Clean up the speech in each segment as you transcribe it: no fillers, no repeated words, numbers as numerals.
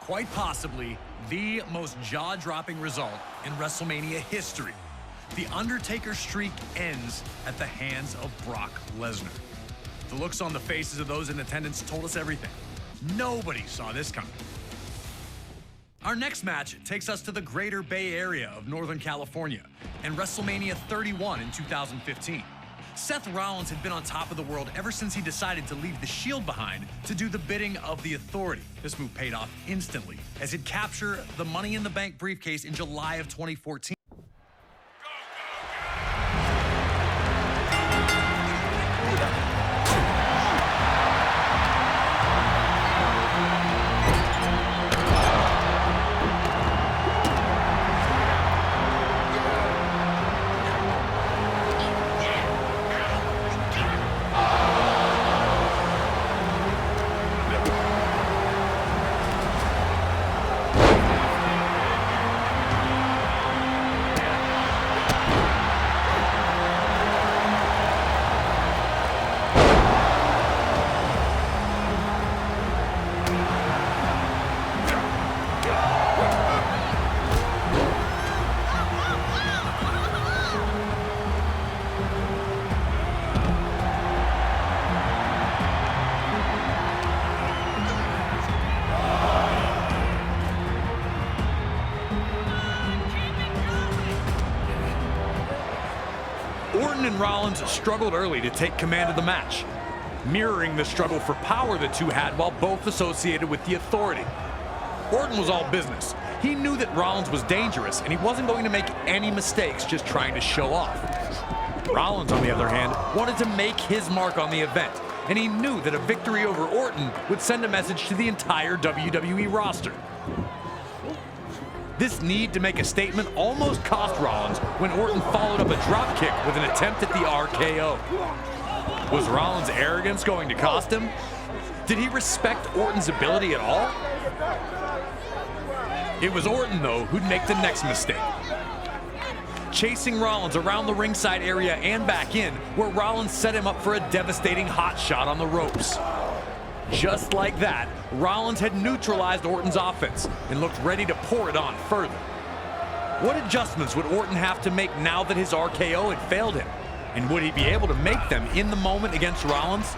quite possibly the most jaw-dropping result in WrestleMania history. The Undertaker streak ends at the hands of Brock Lesnar. The looks on the faces of those in attendance told us everything. Nobody saw this coming. Our next match takes us to the Greater Bay Area of Northern California and WrestleMania 31 in 2015. Seth Rollins had been on top of the world ever since he decided to leave the Shield behind to do the bidding of the Authority. This move paid off instantly as he'd capture the Money in the Bank briefcase in July of 2014. Orton and Rollins struggled early to take command of the match, mirroring the struggle for power the two had while both associated with the Authority. Orton was all business. He knew that Rollins was dangerous, and he wasn't going to make any mistakes just trying to show off. Rollins, on the other hand, wanted to make his mark on the event, and he knew that a victory over Orton would send a message to the entire WWE roster. This need to make a statement almost cost Rollins when Orton followed up a dropkick with an attempt at the RKO. Was Rollins' arrogance going to cost him? Did he respect Orton's ability at all? It was Orton, though, who'd make the next mistake. Chasing Rollins around the ringside area and back in, where Rollins set him up for a devastating hot shot on the ropes. Just like that, Rollins had neutralized Orton's offense and looked ready to pour it on further. What adjustments would Orton have to make now that his RKO had failed him? And would he be able to make them in the moment against Rollins?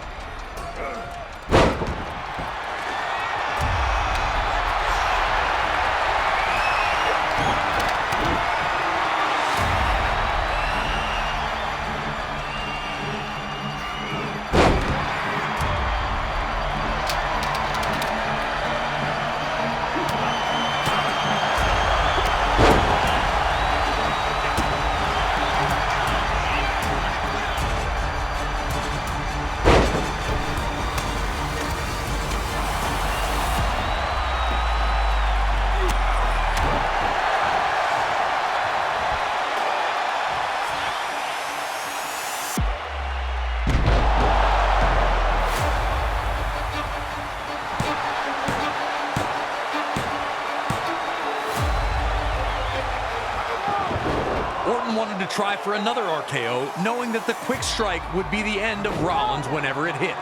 Orton wanted to try for another RKO, knowing that the quick strike would be the end of Rollins whenever it hit.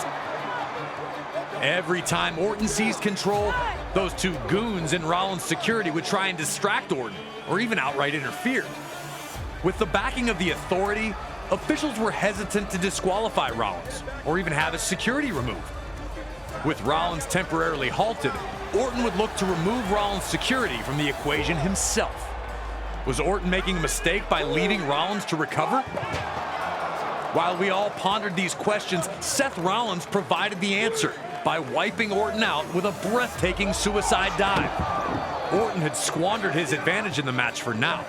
Every time Orton seized control, those two goons in Rollins' security would try and distract Orton, or even outright interfere. With the backing of the Authority, officials were hesitant to disqualify Rollins, or even have his security removed. With Rollins temporarily halted, Orton would look to remove Rollins' security from the equation himself. Was Orton making a mistake by leaving Rollins to recover? While we all pondered these questions, Seth Rollins provided the answer by wiping Orton out with a breathtaking suicide dive. Orton had squandered his advantage in the match for now.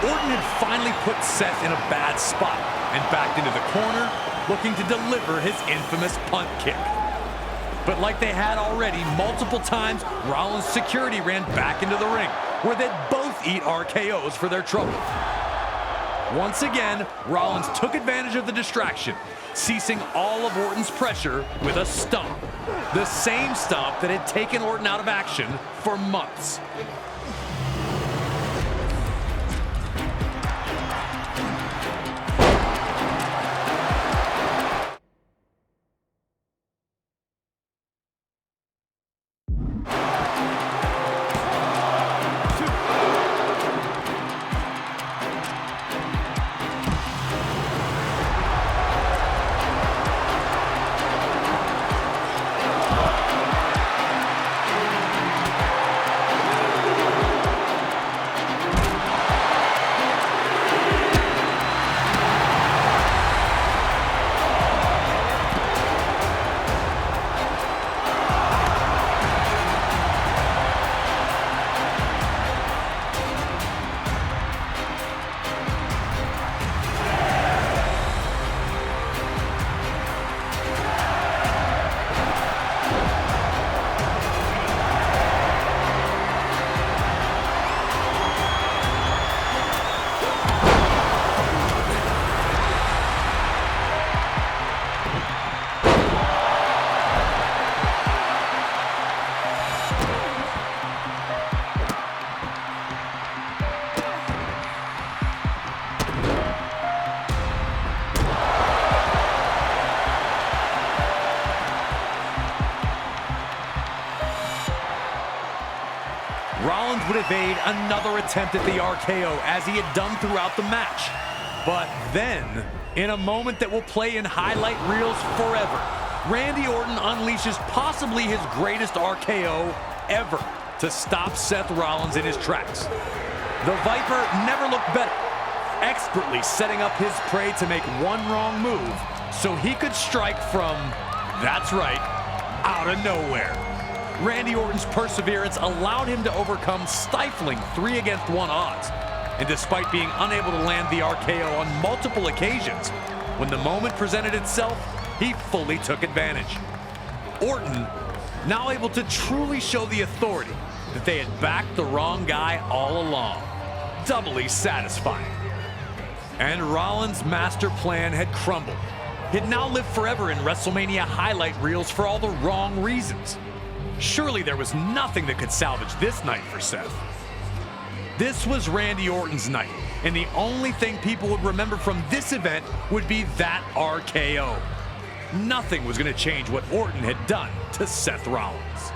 Orton had finally put Seth in a bad spot and backed into the corner, looking to deliver his infamous punt kick. But like they had already multiple times, Rollins' security ran back into the ring, where they'd both eat RKOs for their trouble. Once again, Rollins took advantage of the distraction, ceasing all of Orton's pressure with a stomp. The same stomp that had taken Orton out of action for months. Rollins would evade another attempt at the RKO as he had done throughout the match. But then, in a moment that will play in highlight reels forever, Randy Orton unleashes possibly his greatest RKO ever to stop Seth Rollins in his tracks. The Viper never looked better, expertly setting up his prey to make one wrong move so he could strike from, that's right, out of nowhere. Randy Orton's perseverance allowed him to overcome stifling 3-against-1 odds. And despite being unable to land the RKO on multiple occasions, when the moment presented itself, he fully took advantage. Orton, now able to truly show the authority that they had backed the wrong guy all along. Doubly satisfying. And Rollins' master plan had crumbled. He'd now live forever in WrestleMania highlight reels for all the wrong reasons. Surely there was nothing that could salvage this night for Seth. This was Randy Orton's night, and the only thing people would remember from this event would be that RKO. Nothing was going to change what Orton had done to Seth Rollins.